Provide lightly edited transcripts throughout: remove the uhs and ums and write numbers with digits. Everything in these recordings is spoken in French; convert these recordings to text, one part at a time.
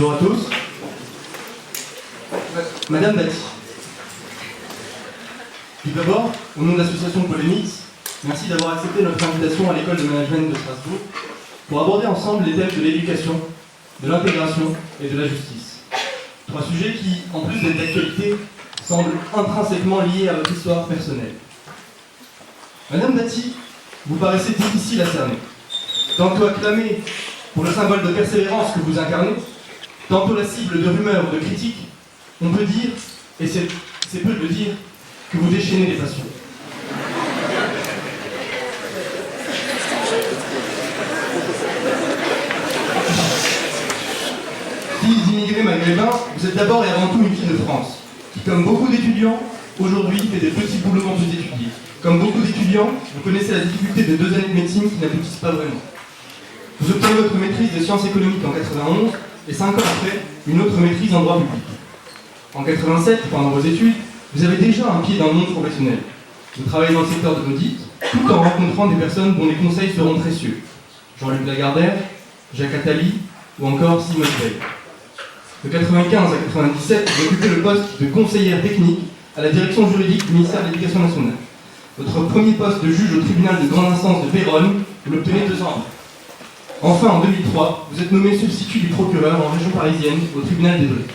bonjour à tous. Madame Dati. Tout d'abord, au nom de l'association Polémix, merci d'avoir accepté notre invitation à l'école de management de Strasbourg pour aborder ensemble les thèmes de l'éducation, de l'intégration et de la justice. Trois sujets qui, en plus d'être d'actualité, semblent intrinsèquement liés à votre histoire personnelle. Madame Dati, vous paraissez difficile à cerner. Tantôt acclamée pour le symbole de persévérance que vous incarnez, tantôt la cible de rumeurs ou de critiques, on peut dire, et c'est peu de le dire, que vous déchaînez les passions. Fille d'immigrés maghrébins, vous êtes d'abord et avant tout une fille de France, qui, comme beaucoup d'étudiants, aujourd'hui fait des petits boulots non plus étudiés. Comme beaucoup d'étudiants, vous connaissez la difficulté de 2 années de médecine qui n'aboutissent pas vraiment. Vous obtenez votre maîtrise de sciences économiques en 91 et 5 ans après, une autre maîtrise en droit public. En 87, pendant vos études, vous avez déjà un pied dans le monde professionnel. Vous travaillez dans le secteur de l'audit, tout en rencontrant des personnes dont les conseils seront précieux. Jean-Luc Lagardère, Jacques Attali ou encore Simone Veil. De 95 à 97, vous occupez le poste de conseillère technique à la direction juridique du ministère de l'Éducation nationale. Votre premier poste de juge au tribunal de grande instance de Péronne, vous l'obtenez 2 ans après. Enfin, en 2003, vous êtes nommé substitut du procureur en région parisienne au tribunal des Deux.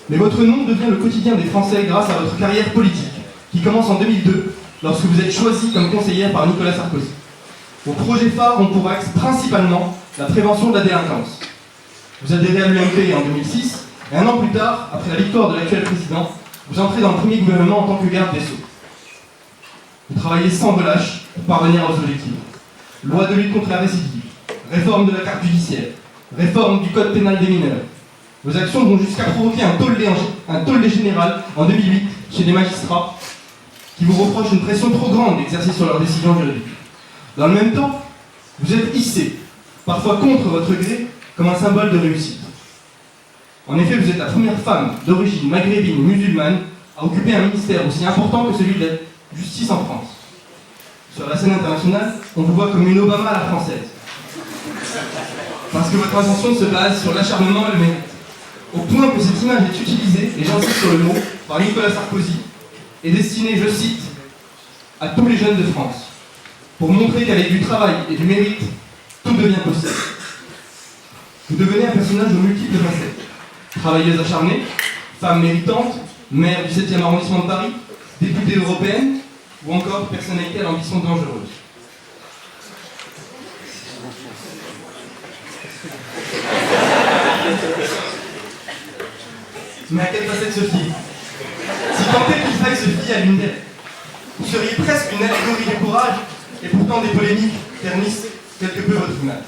Mais votre nom devient le quotidien des Français grâce à votre carrière politique, qui commence en 2002, lorsque vous êtes choisi comme conseillère par Nicolas Sarkozy. Vos projets phares ont pour axe principalement la prévention de la délinquance. Vous adhérez à l'UMP en 2006, et 1 an plus tard, après la victoire de l'actuel président, vous entrez dans le premier gouvernement en tant que garde des Sceaux. Vous travaillez sans relâche pour parvenir aux objectifs. Loi de lutte contre la récidive, réforme de la carte judiciaire, réforme du code pénal des mineurs. Vos actions vont jusqu'à provoquer un tollé général en 2008 chez des magistrats qui vous reprochent une pression trop grande exercée sur leurs décisions juridiques. Dans le même temps, vous êtes hissé, parfois contre votre gré, comme un symbole de réussite. En effet, vous êtes la première femme d'origine maghrébine et musulmane à occuper un ministère aussi important que celui de la justice en France. Sur la scène internationale, on vous voit comme une Obama à la française. Parce que votre ascension se base sur l'acharnement et le mérite. Au point que cette image est utilisée, et j'insiste sur le mot, par Nicolas Sarkozy, est destinée, je cite, à tous les jeunes de France, pour montrer qu'avec du travail et du mérite, tout devient possible. Vous devenez un personnage aux multiples facettes. Travailleuse acharnée, femme méritante, maire du 7e arrondissement de Paris, députée européenne, ou encore personnalité à l'ambition dangereuse. Mais à quelle facette se fie? Si tant est qu'il faille se fier à l'une d'elles, vous seriez presque une allégorie du courage, et pourtant des polémiques ternissent quelque peu votre image.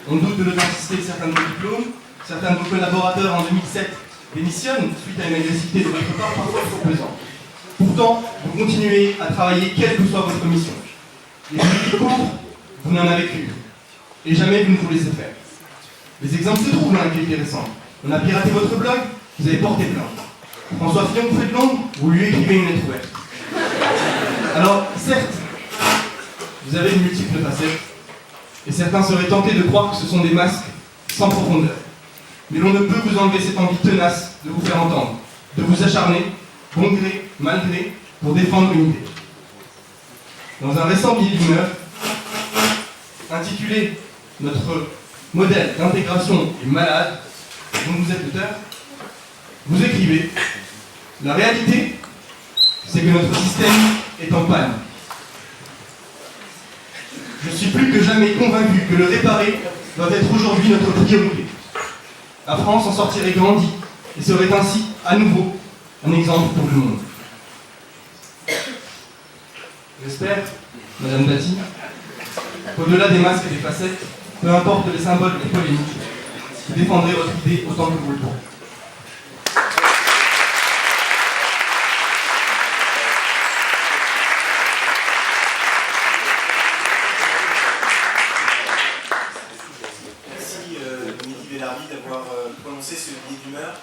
On doute de l'authenticité de certains de vos diplômes, certains de vos collaborateurs en 2007 démissionnent suite à une agressivité de votre part parfois trop pesante. Pourtant, vous continuez à travailler quelle que soit votre mission. Les critiques contre, vous n'en avez qu'une. Et jamais vous ne vous laissez faire. Les exemples se trouvent dans l'actualité récente. On a piraté votre blog, vous avez porté plainte. François Fillon vous fait de l'ombre, vous lui écrivez une lettre ouverte. Alors, certes, vous avez de multiples facettes, et certains seraient tentés de croire que ce sont des masques sans profondeur. Mais l'on ne peut vous enlever cette envie tenace de vous faire entendre, de vous acharner, bon gré, mal gré, pour défendre une idée. Dans un récent billet d'humeur, intitulé « Notre modèle d'intégration est malade », dont vous êtes l'auteur, vous écrivez « La réalité, c'est que notre système est en panne. Je suis plus que jamais convaincu que le réparer doit être aujourd'hui notre priorité. La France en sortirait grandie et serait ainsi, à nouveau, un exemple pour le monde. » J'espère, Madame Dati, qu'au-delà des masques et des facettes, peu importe les symboles et les polémiques, vous défendrez votre idée autant que vous le pourrez. D'avoir prononcé ce billet d'humeur.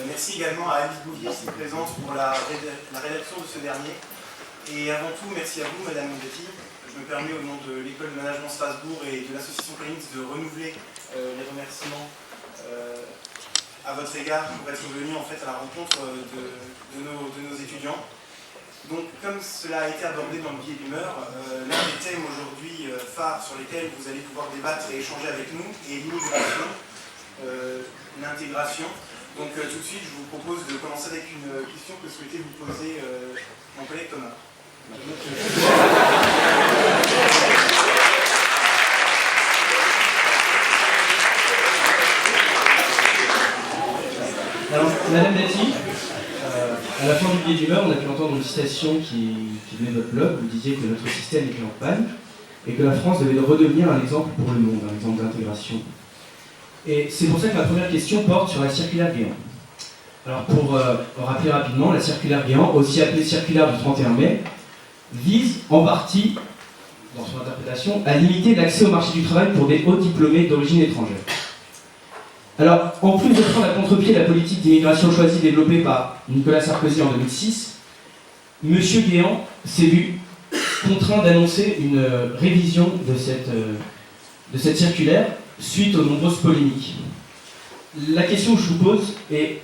Merci également à Alice Bouvier, ici présente, pour la rédaction de ce dernier. Et avant tout, merci à vous, Madame Dati. Je me permets, au nom de l'École de Management Strasbourg et de l'association Polémix, de renouveler les remerciements à votre égard pour être venu en fait à la rencontre de nos étudiants. Donc, comme cela a été abordé dans le billet d'humeur, l'un des thèmes aujourd'hui phares sur lesquels vous allez pouvoir débattre et échanger avec nous est l'immigration, l'intégration. Donc, tout de suite, je vous propose de commencer avec une question que souhaitait vous poser mon collègue Thomas. Alors, Madame Dati, à la fin du billet d'humeur, on a pu entendre une citation qui venait de votre blog. Vous disiez que notre système était en panne et que la France devait redevenir un exemple pour le monde, un exemple d'intégration. Et c'est pour ça que ma première question porte sur la circulaire Guéant. Alors, pour rappeler rapidement, la circulaire Guéant, aussi appelée circulaire du 31 mai, vise en partie, dans son interprétation, à limiter l'accès au marché du travail pour des hauts diplômés d'origine étrangère. Alors, en plus de prendre à contre-pied la politique d'immigration choisie développée par Nicolas Sarkozy en 2006, M. Guéant s'est vu contraint d'annoncer une révision de cette circulaire suite aux nombreuses polémiques. La question que je vous pose est: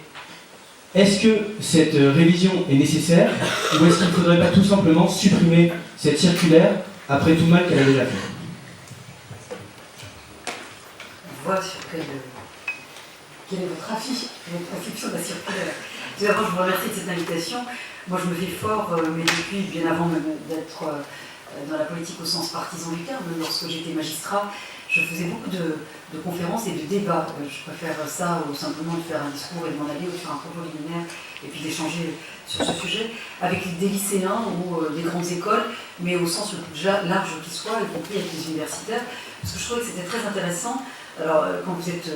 est-ce que cette révision est nécessaire ou est-ce qu'il ne faudrait pas tout simplement supprimer cette circulaire après tout mal qu'elle a déjà fait? On voit sur quel est votre avis, votre conception de la circulaire. Tout d'abord, je vous remercie de cette invitation. Moi, je me fais fort, mais depuis bien avant même d'être dans la politique au sens partisan du terme, lorsque j'étais magistrat, je faisais beaucoup de conférences et de débats. Je préfère ça ou simplement de faire un discours et de m'en aller ou de faire un propos liminaire et puis d'échanger sur ce sujet avec des lycéens ou des grandes écoles, mais au sens le plus large qui soit, y compris avec les universitaires, parce que je trouvais que c'était très intéressant. Alors, quand vous êtes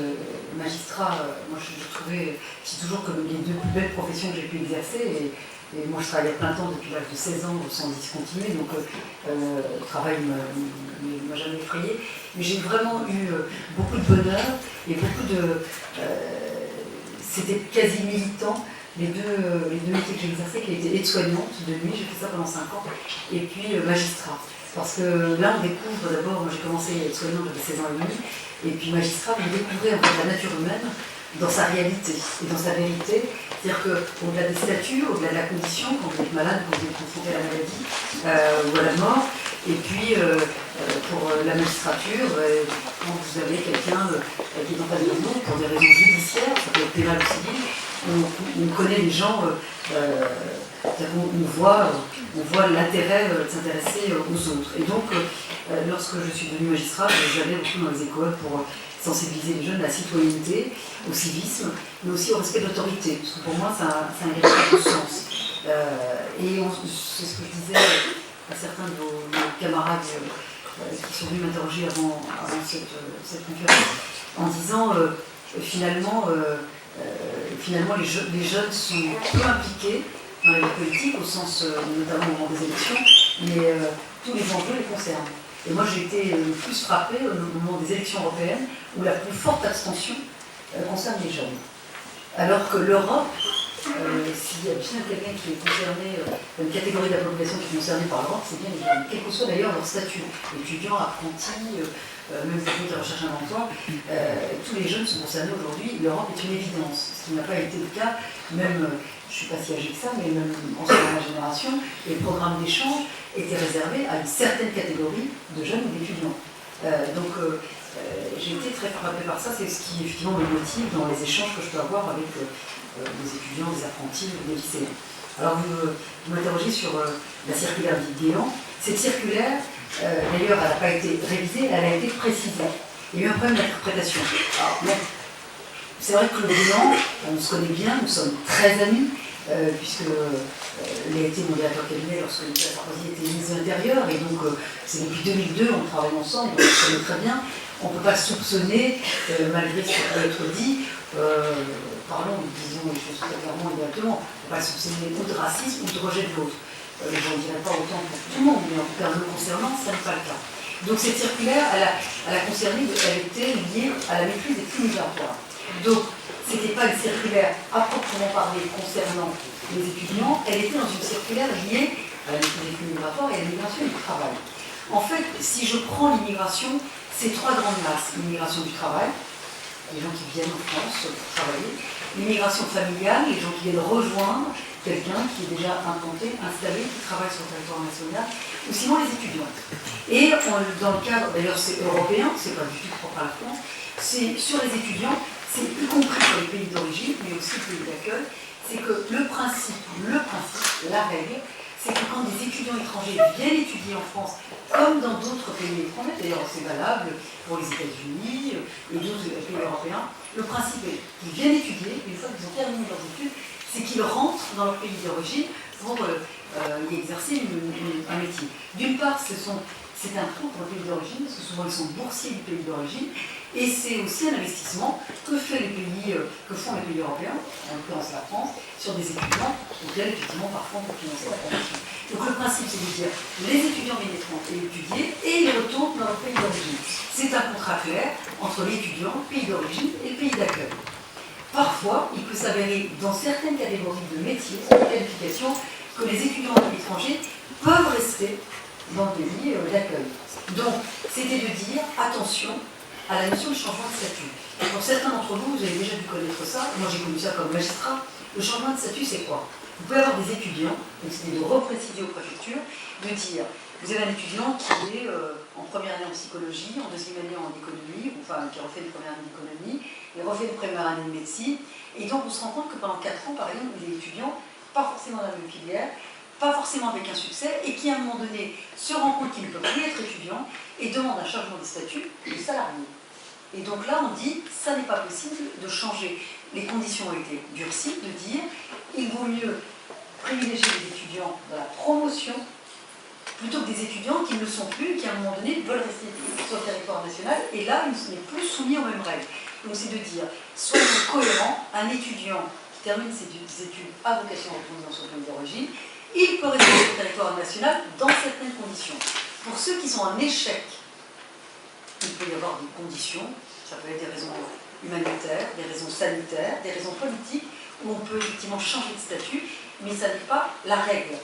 magistrat, moi je trouvais, je dis toujours que les deux plus belles professions que j'ai pu exercer, et moi je travaille à plein temps depuis l'âge de 16 ans sans discontinuer, donc le travail ne m'a jamais effrayé. Mais j'ai vraiment eu beaucoup de bonheur et beaucoup de... c'était quasi militant, les deux métiers que j'ai exercés, qui étaient aide-soignante de nuit, j'ai fait ça pendant 5 ans, et puis magistrat. Parce que là on découvre d'abord, moi j'ai commencé aide-soignante, j'avais 16 ans et demi, et puis magistrat, vous découvrez en fait la nature humaine dans sa réalité et dans sa vérité. C'est-à-dire qu'au-delà des statuts, au-delà de la condition, quand vous êtes malade, quand vous êtes confronté à la maladie ou à la mort, et puis pour la magistrature, quand vous avez quelqu'un qui est en face de vous, pour des raisons judiciaires, ça peut être pénal ou civil, on connaît les gens, on voit l'intérêt de s'intéresser aux autres. Et donc, lorsque je suis devenue magistrat, j'allais beaucoup dans les écoles pour sensibiliser les jeunes à la citoyenneté, au civisme, mais aussi au respect de l'autorité, parce que pour moi, ça a un véritable sens. Et c'est ce que je disais à certains de vos camarades qui sont venus m'interroger avant cette conférence, en disant finalement les jeunes sont peu impliqués dans la vie politique, au sens notamment au moment des élections, mais tous les enjeux les concernent. Et moi j'ai été le plus frappée au moment des élections européennes, où la plus forte abstention concerne les jeunes. Alors que l'Europe, s'il y a bien quelqu'un qui est concerné, une catégorie de la population qui est concernée par l'Europe, c'est bien les jeunes, quel que soit d'ailleurs leur statut, étudiants, apprentis, même ceux qui recherchent un emploi, tous les jeunes sont concernés aujourd'hui. L'Europe est une évidence, ce qui n'a pas été le cas, même, je ne suis pas si âgée que ça, mais même en ma génération, les programmes d'échange étaient réservés à une certaine catégorie de jeunes ou d'étudiants. J'ai été très frappée par ça, c'est ce qui effectivement me motive dans les échanges que je peux avoir avec des étudiants, des apprentis, des lycéens. Alors vous m'interrogez sur la circulaire Guéant. Cette circulaire, d'ailleurs, elle n'a pas été révisée, elle a été précisée. Il y a eu un problème d'interprétation. C'est vrai que Claude Guéant, on se connaît bien, nous sommes très amis, puisque il a été mon directeur cabinet lorsque Nicolas Sarkozy était ministre de l'Intérieur, et donc c'est depuis 2002, on travaille ensemble, donc on se connaît très bien. On ne peut pas soupçonner, malgré ce qui peut être dit, disons les choses très clairement et directement, on ne peut pas soupçonner ou de racisme ou de rejet de l'autre. Je n'en dirais pas autant pour tout le monde, mais en tout cas, me concernant, ça n'est pas le cas. Donc cette circulaire, elle a concerné, elle était liée à la maîtrise des flux migratoires. Donc, ce n'était pas une circulaire à proprement parler concernant les étudiants, elle était dans une circulaire liée à la maîtrise des flux migratoires et à l'immigration et du travail. En fait, si je prends l'immigration, c'est 3 grandes masses. L'immigration du travail, les gens qui viennent en France pour travailler, l'immigration familiale, les gens qui viennent rejoindre quelqu'un qui est déjà implanté, installé, qui travaille sur le territoire national, ou sinon les étudiants. Et dans le cadre, d'ailleurs c'est européen, c'est pas du tout propre à la France, c'est sur les étudiants, c'est y compris sur les pays d'origine, mais aussi les pays d'accueil, c'est que le principe, la règle, c'est que quand des étudiants étrangers viennent étudier en France, comme dans d'autres pays étrangers, d'ailleurs c'est valable pour les États-Unis et d'autres pays européens, le principe est qu'ils viennent étudier, une fois qu'ils ont terminé leurs études, c'est qu'ils rentrent dans leur pays d'origine pour y exercer un métier. D'une part, c'est un trou pour le pays d'origine, parce que souvent ils sont boursiers du pays d'origine, et c'est aussi un investissement que font les pays européens, en l'occurrence la France, sur des étudiants auxquels effectivement parfois on peut financer la formation. Donc le principe c'est de dire les étudiants viennent étudier et ils retournent dans leur pays d'origine. C'est un contrat clair entre l'étudiant, le pays d'origine et le pays d'accueil. Parfois, il peut s'avérer dans certaines catégories de métiers, de qualifications, que les étudiants étrangers peuvent rester dans le pays d'accueil. Donc, c'était de dire attention à la notion de changement de statut. Et pour certains d'entre vous, vous avez déjà dû connaître ça, moi j'ai connu ça comme magistrat. Le changement de statut, c'est quoi? Vous pouvez avoir des étudiants, donc c'était de repréciser aux préfectures, de dire, vous avez un étudiant qui est en première année en psychologie, en deuxième année en économie, enfin qui refait une première année d'économie, il refait une première année de médecine, et donc on se rend compte que pendant 4 ans, par exemple, il est étudiant, pas forcément dans la même filière, pas forcément avec un succès, et qui à un moment donné se rend compte qu'il ne peut plus être étudiant, et demande un changement de statut de salarié. Et donc là, on dit, ça n'est pas possible de changer. Les conditions ont été durcies, de dire, il vaut mieux privilégier les étudiants dans la promotion, plutôt que des étudiants qui ne le sont plus, qui à un moment donné veulent rester sur le territoire national, et là, ils ne sont plus soumis aux mêmes règles. Donc c'est de dire, soyons cohérents, un étudiant qui termine ses études à vocation à retourner dans son pays d'origine, il peut rester sur le territoire national dans certaines conditions. Pour ceux qui sont en échec, il peut y avoir des conditions, ça peut être des raisons humanitaires, des raisons sanitaires, des raisons politiques, où on peut effectivement changer de statut, mais ça n'est pas la règle.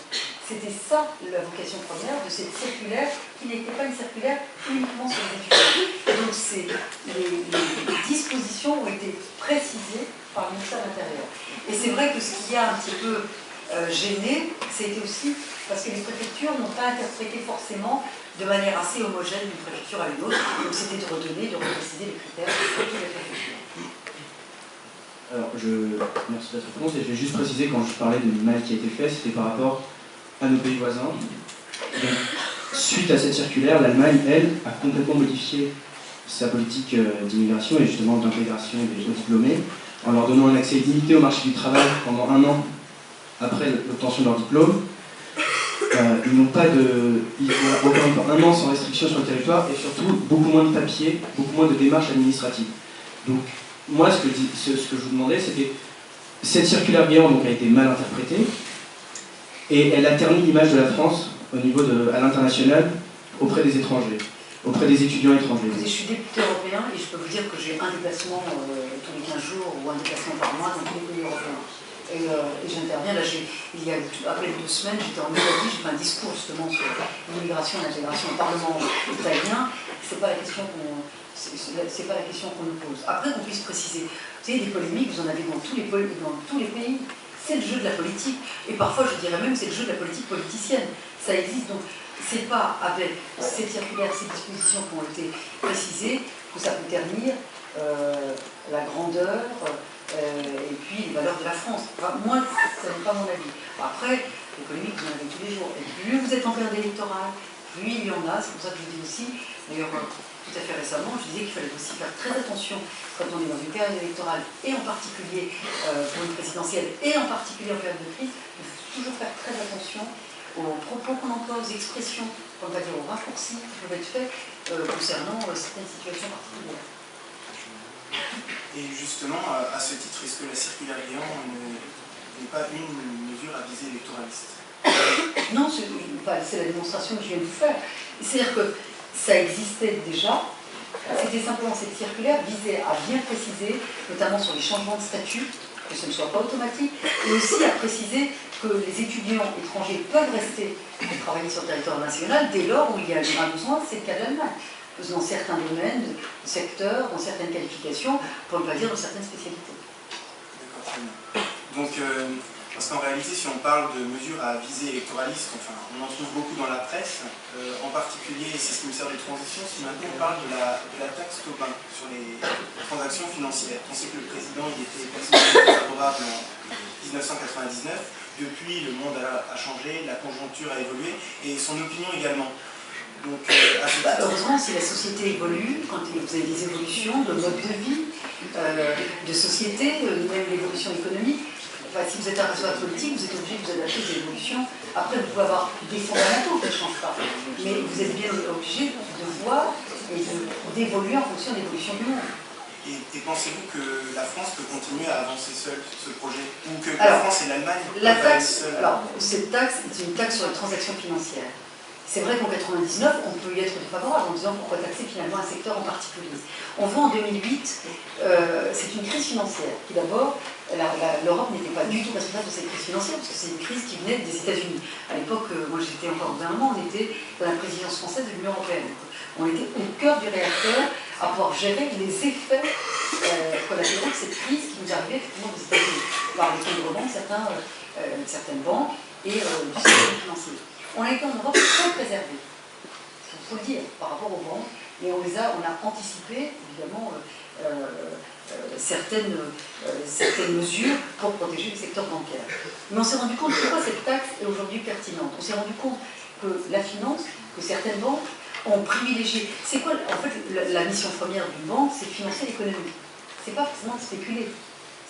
C'était ça la vocation première de cette circulaire, qui n'était pas une circulaire uniquement sur les étudiants. Donc les dispositions ont été précisées par le ministère de l'Intérieur. Et c'est vrai que ce qui a un petit peu gêné, c'était aussi parce que les préfectures n'ont pas interprété forcément de manière assez homogène d'une préfecture à une autre. Donc c'était de redonner, de repréciser les critères pour toutes les préfectures. Alors, merci de cette réponse, et je vais juste préciser, quand je parlais de mal qui a été fait, c'était par rapport à nos pays voisins. Donc, suite à cette circulaire, l'Allemagne, elle, a complètement modifié sa politique d'immigration et justement d'intégration des hauts diplômés, en leur donnant un accès limité au marché du travail pendant 1 an après l'obtention de leur diplôme. Ils n'ont pas encore une fois 1 an sans restriction sur le territoire, et surtout beaucoup moins de papiers, beaucoup moins de démarches administratives. Donc, moi, ce que je vous demandais, c'était, cette circulaire Guéant donc a été mal interprétée, et elle a terni l'image de la France au niveau à l'international auprès des étrangers, auprès des étudiants étrangers. Je suis député européen et je peux vous dire que j'ai un déplacement tous les 15 jours ou un déplacement par mois dans tous les pays européens. Et j'interviens, là, il y a à peine 2 semaines, j'étais en Italie, j'ai fait un discours justement sur l'immigration et l'intégration au Parlement italien. C'est pas la question qu'on nous pose. Après qu'on puisse préciser, vous savez, des polémiques, vous en avez dans tous les pays. C'est le jeu de la politique, et parfois je dirais même c'est le jeu de la politique politicienne. Ça existe, donc c'est pas avec cette circulaire, ces dispositions qui ont été précisées que ça peut ternir la grandeur et puis les valeurs de la France. Enfin, moi, ça n'est pas mon avis. Après, les polémiques, vous en avez tous les jours. Et plus vous êtes en période électorale, plus il y en a. C'est pour ça que je vous dis aussi, d'ailleurs, tout à fait récemment, je disais qu'il fallait aussi faire très attention quand on est dans une période électorale, et en particulier pour une présidentielle, et en particulier en période de crise, il faut toujours faire très attention aux propos qu'on emploie, aux expressions, on va dire aux raccourcis qui peuvent être faits concernant certaines situations particulières. Et justement, à ce titre, est-ce que la circulaire Guéant n'est pas une mesure à visée électoraliste? Non, c'est la démonstration que je viens de vous faire. C'est-à-dire que ça existait déjà, c'était simplement cette circulaire visait à bien préciser, notamment sur les changements de statut, que ce ne soit pas automatique, et aussi à préciser que les étudiants étrangers peuvent rester et travailler sur le territoire national dès lors où il y a un besoin, c'est le cas de l'Allemagne. dans certains domaines, secteurs, dans certaines qualifications, pour ne pas dire dans certaines spécialités. D'accord, très bien. Donc, parce qu'en réalité, si on parle de mesures à visée électoraliste, enfin, on en trouve beaucoup dans la presse, en particulier, c'est ce qui me sert de transition, si maintenant on parle de la taxe Tobin sur les transactions financières. On sait que le président il était personnellement favorable en 1999. Depuis, le monde a changé, la conjoncture a évolué, et son opinion également. Donc, heureusement, si la société évolue, quand vous avez des évolutions de mode de vie, de société, même l'évolution économique, enfin, si vous êtes un responsable politique, vous êtes obligé de vous adapter aux évolutions. Après, vous pouvez avoir des fondamentaux qui ne changent pas, mais vous êtes bien obligé de voir et d'évoluer en fonction de l'évolution du monde. Et pensez-vous que la France peut continuer à avancer seule sur ce projet? Ou que la France et l'Allemagne peuvent aller seules? Alors, cette taxe est une taxe sur les transactions financières. C'est vrai qu'en 99, on peut y être défavorable en disant pourquoi taxer finalement un secteur en particulier. On voit en 2008, c'est une crise financière qui d'abord, l'Europe n'était pas du tout responsable de cette crise financière parce que c'est une crise qui venait des États-Unis. À l'époque, moi j'étais encore au gouvernement, on était dans la présidence française de l'Union européenne. On était au cœur du réacteur à pouvoir gérer les effets collatéraux de cette crise qui nous arrivait effectivement des États-Unis par l'effondrement de certaines banques et du système financier. On a été en Europe très préservés, il faut le dire, par rapport aux banques, mais on a anticipé, évidemment, certaines mesures pour protéger le secteur bancaire. Mais on s'est rendu compte pourquoi cette taxe est aujourd'hui pertinente. On s'est rendu compte que la finance, que certaines banques ont privilégié. C'est quoi, en fait, la mission première d'une banque, c'est de financer l'économie. C'est pas forcément de spéculer.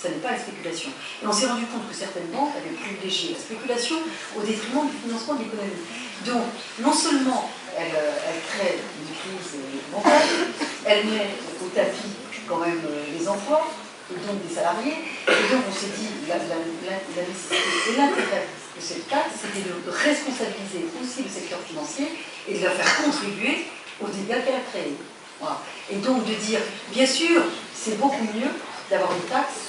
Ça n'est pas la spéculation. Et on s'est rendu compte que certaines banques avaient privilégié la spéculation au détriment du financement de l'économie. Donc, non seulement elle crée une crise bancaire, elle met au tapis quand même les emplois, et donc des salariés, et donc on s'est dit la nécessité et l'intérêt de cette taxe, c'était de responsabiliser aussi le secteur financier et de la faire contribuer aux dégâts qu'elle a créés. Voilà. Et donc de dire, bien sûr, c'est beaucoup mieux d'avoir une taxe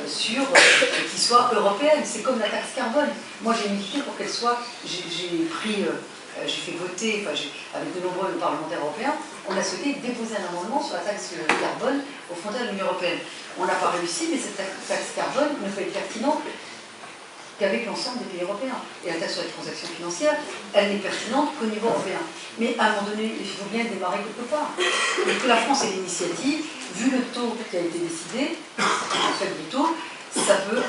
qui soit européenne. C'est comme la taxe carbone. Moi j'ai milité pour qu'elle soit, j'ai fait voter, avec de nombreux parlementaires européens, on a souhaité déposer un amendement sur la taxe carbone aux frontières de l'Union européenne. On n'a pas réussi, mais cette taxe carbone ne peut être pertinente qu'avec l'ensemble des pays européens. Et la taxe sur les transactions financières, elle n'est pertinente qu'au niveau européen. Mais à un moment donné, il faut bien démarrer quelque part. Et que la France ait l'initiative, vu le taux qui a été décidé, en fait du taux, ça peut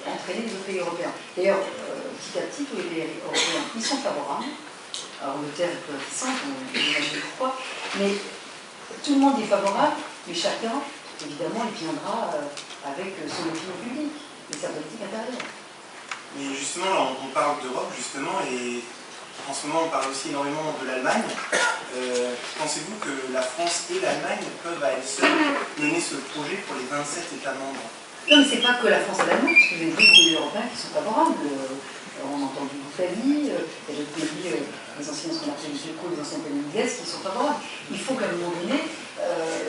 entraîner les autres pays européens. D'ailleurs, petit à petit, tous les pays européens, ils sont favorables. Alors, Angleterre est peu réticente, on imagine pourquoi, mais tout le monde est favorable, mais chacun, évidemment, il viendra avec son opinion publique et sa politique intérieure. Mais justement, là, on parle d'Europe, justement, et en ce moment, on parle aussi énormément de l'Allemagne. Pensez-vous que la France et l'Allemagne peuvent à elles seules mener ce projet pour les 27 États membres? Non, mais c'est pas que la France et l'Allemagne, parce que vous avez des pays européens qui sont favorables. On a entendu l'Italie, et d'autres pays, les anciens, ce qu'on appelle les ECO, les anciens pays de l'Est, qui sont favorables. Il faut qu'à un moment donné,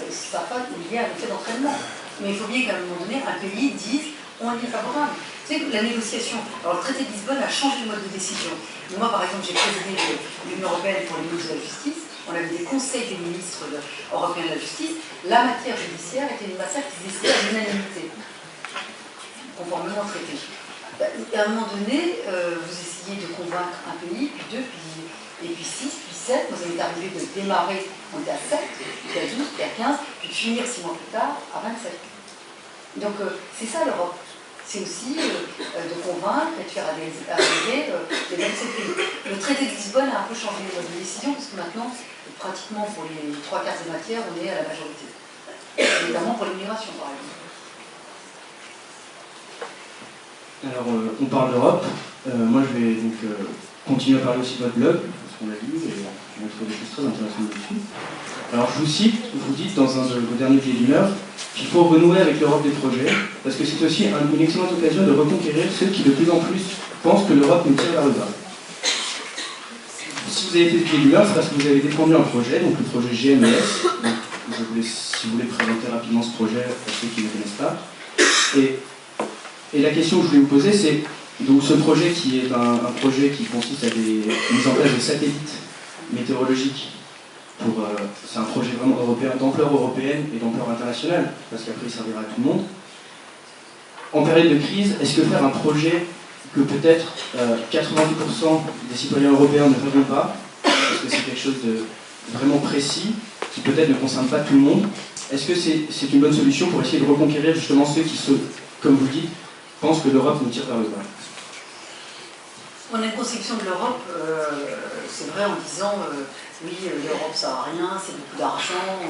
ça fasse lié à l'effet d'entraînement. Mais il faut bien qu'à un moment donné, un pays dise on y est favorable. Vous savez, la négociation, alors le traité de Lisbonne a changé le mode de décision. Moi, par exemple, j'ai présidé l'Union européenne pour les ministres de la justice. On avait des conseils des ministres européens de la justice. La matière judiciaire était une matière qui se décidait à l'unanimité, conformément au traité. À un moment donné, vous essayez de convaincre un pays, puis deux, et puis 6, puis 7. Vous avez arrivé de démarrer, on était à 7, puis à 12, puis à 15, puis de finir 6 mois plus tard à 27. Donc c'est ça l'Europe. C'est aussi de convaincre et de faire arriver les 27 pays. Le traité de Lisbonne a un peu changé le mode de décision, parce que maintenant, pratiquement pour les 3/4 des matières, on est à la majorité. Notamment pour l'immigration, par exemple. Alors, on parle d'Europe. Moi, je vais donc continuer à parler aussi de votre blog, parce qu'on l'a lu, et on trouve des choses très intéressantes dessus. Alors, je vous cite, vous dites dans un de vos derniers billets d'humeur qu'il faut renouer avec l'Europe des projets, parce que c'est aussi une excellente occasion de reconquérir ceux qui de plus en plus pensent que l'Europe nous tire vers le bas. Si vous avez fait ce billet d'humeur, c'est parce que vous avez défendu un projet, donc le projet GMES. Donc, si vous voulez présenter rapidement ce projet pour ceux qui ne connaissent pas. Et la question que je voulais vous poser, c'est donc ce projet qui est un projet qui consiste à des mises en place de satellites météorologiques c'est un projet vraiment européen, d'ampleur européenne et d'ampleur internationale, parce qu'après il servira à tout le monde. En période de crise, est-ce que faire un projet que peut-être 90% des citoyens européens ne verront pas, parce que c'est quelque chose de vraiment précis, qui peut-être ne concerne pas tout le monde, est-ce que c'est une bonne solution pour essayer de reconquérir justement ceux qui, comme vous dites, pensent que l'Europe nous tire vers le bas? On a une conception de l'Europe, c'est vrai, en disant oui, l'Europe ça n'a rien, c'est beaucoup d'argent,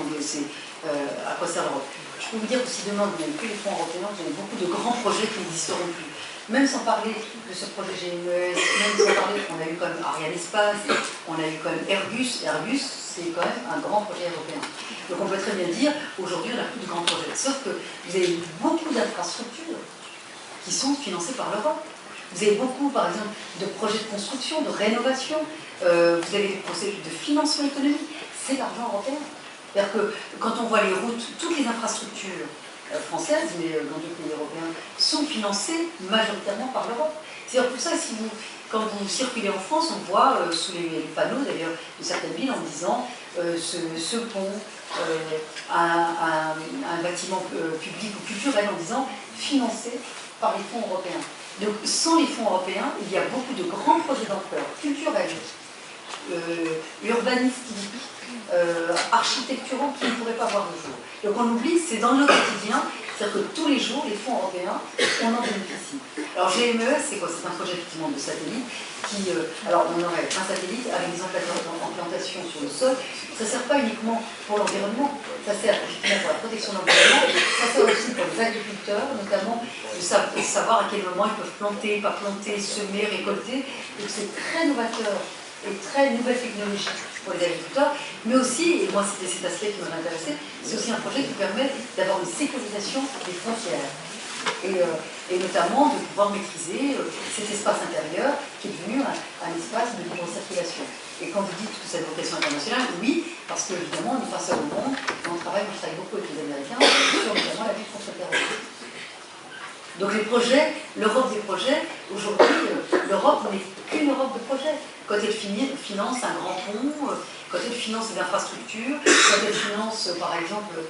à quoi sert l'Europe? Je peux vous dire que si demain vous n'avez plus les fonds européens, vous avez beaucoup de grands projets qui n'existeront plus. Même sans parler de ce projet GMES, même sans parler, on a eu quand même Ariane Espace, on a eu quand même Airbus. Airbus, c'est quand même un grand projet européen. Donc on peut très bien dire, aujourd'hui on n'a plus de grands projets. Sauf que vous avez beaucoup d'infrastructures qui sont financées par l'Europe. Vous avez beaucoup, par exemple, de projets de construction, de rénovation, vous avez des projets de financement économique, c'est l'argent européen. C'est-à-dire que quand on voit les routes, toutes les infrastructures françaises, mais dans d'autres pays européens, sont financées majoritairement par l'Europe. C'est pour ça que quand vous circulez en France, on voit sous les panneaux d'ailleurs de certaines villes en disant ce pont, un bâtiment public ou culturel, en disant financé par les fonds européens. Donc sans les fonds européens, il y a beaucoup de grands projets d'ampleur culturels, urbanistiques, architecturaux qui ne pourraient pas voir le jour. Donc on oublie, c'est dans notre quotidien, c'est-à-dire que tous les jours, les fonds européens, on en bénéficie. Alors GMES, c'est quoi? C'est un projet effectivement de satellite qui... alors on aurait un satellite avec des implantations sur le sol. Ça ne sert pas uniquement pour l'environnement, ça sert effectivement pour la protection de l'environnement, ça sert aussi pour les agriculteurs, notamment de savoir à quel moment ils peuvent planter, pas planter, semer, récolter. Donc c'est très novateur et très nouvelle technologie pour les agriculteurs, mais aussi, et moi c'était cet aspect qui m'a intéressé, c'est aussi un projet qui permet d'avoir une sécurisation des frontières et notamment de pouvoir maîtriser cet espace intérieur qui est devenu un espace de libre circulation. Et quand vous dites que c'est une vocation internationale, oui, parce qu'évidemment on est pas seul au monde, et on travaille beaucoup avec les Américains sur notamment la lutte contre le terrorisme. Donc les projets, l'Europe des projets, aujourd'hui, l'Europe n'est qu'une Europe de projets. Quand elle finance un grand pont, quand elle finance des infrastructures, quand elle finance par exemple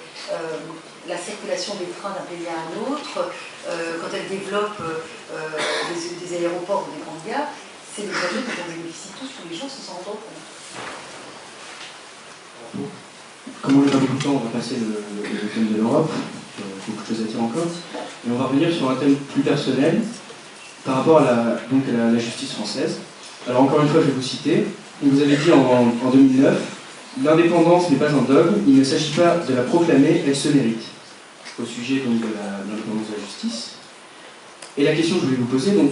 la circulation des trains d'un pays à un autre, quand elle développe des aéroports ou des grandes gares, c'est des projets dont on bénéficie tous les jours sans s'en rendre compte. Comme on n'a pas beaucoup de temps, on va passer le thème de l'Europe. Beaucoup de choses à dire encore. Et on va revenir sur un thème plus personnel par rapport à la justice française. Alors encore une fois, je vais vous citer. Vous avez dit en 2009, l'indépendance n'est pas un dogme, il ne s'agit pas de la proclamer, elle se mérite. Au sujet donc de l'indépendance de la justice. Et la question que je voulais vous poser, donc,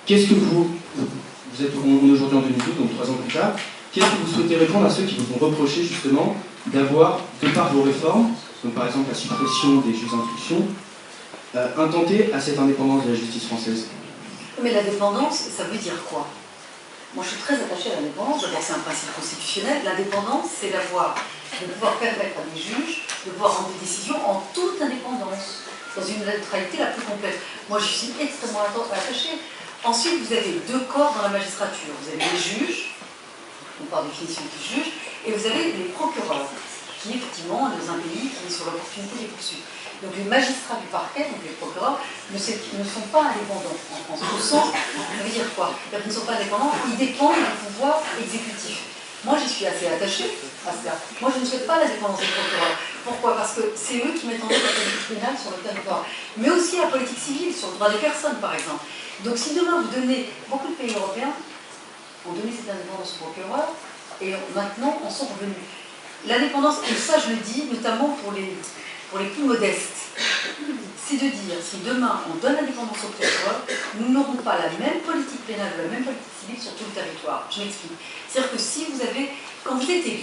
qu'est-ce que on est aujourd'hui en 2012, donc 3 ans plus tard, qu'est-ce que vous souhaitez répondre à ceux qui vous ont reproché justement d'avoir, de par vos réformes, donc par exemple la suppression des juges d'instruction, intenté à cette indépendance de la justice française? Mais l'indépendance, ça veut dire quoi? Moi je suis très attachée à l'indépendance, d'abord c'est un principe constitutionnel. L'indépendance, c'est de pouvoir permettre à des juges de pouvoir rendre des décisions en toute indépendance, dans une neutralité la plus complète. Moi je suis extrêmement attachée. Ensuite, vous avez 2 corps dans la magistrature. Vous avez les juges, donc par définition qui jugent, et vous avez les procureurs, qui effectivement, dans un pays qui est sur l'opportunité des poursuites. Donc les magistrats du parquet, donc les procureurs, ne sont pas indépendants en France. Au sens, ça veut dire quoi? Ils ne sont pas indépendants, ils dépendent du pouvoir exécutif. Moi, j'y suis assez attachée à cela. Moi, je ne souhaite pas l'indépendance des procureurs. Pourquoi? Parce que c'est eux qui mettent en œuvre la politique pénale sur le territoire, mais aussi la politique civile, sur le droit des personnes, par exemple. Donc si demain vous donnez, beaucoup de pays européens ont donné cette indépendance aux procureurs, et maintenant en sont revenus. L'indépendance, et ça je le dis notamment pour les plus modestes, c'est de dire, si demain on donne l'indépendance aux procureurs, nous n'aurons pas la même politique pénale, la même politique civile sur tout le territoire. Je m'explique. C'est-à-dire que si vous avez, quand vous êtes élu,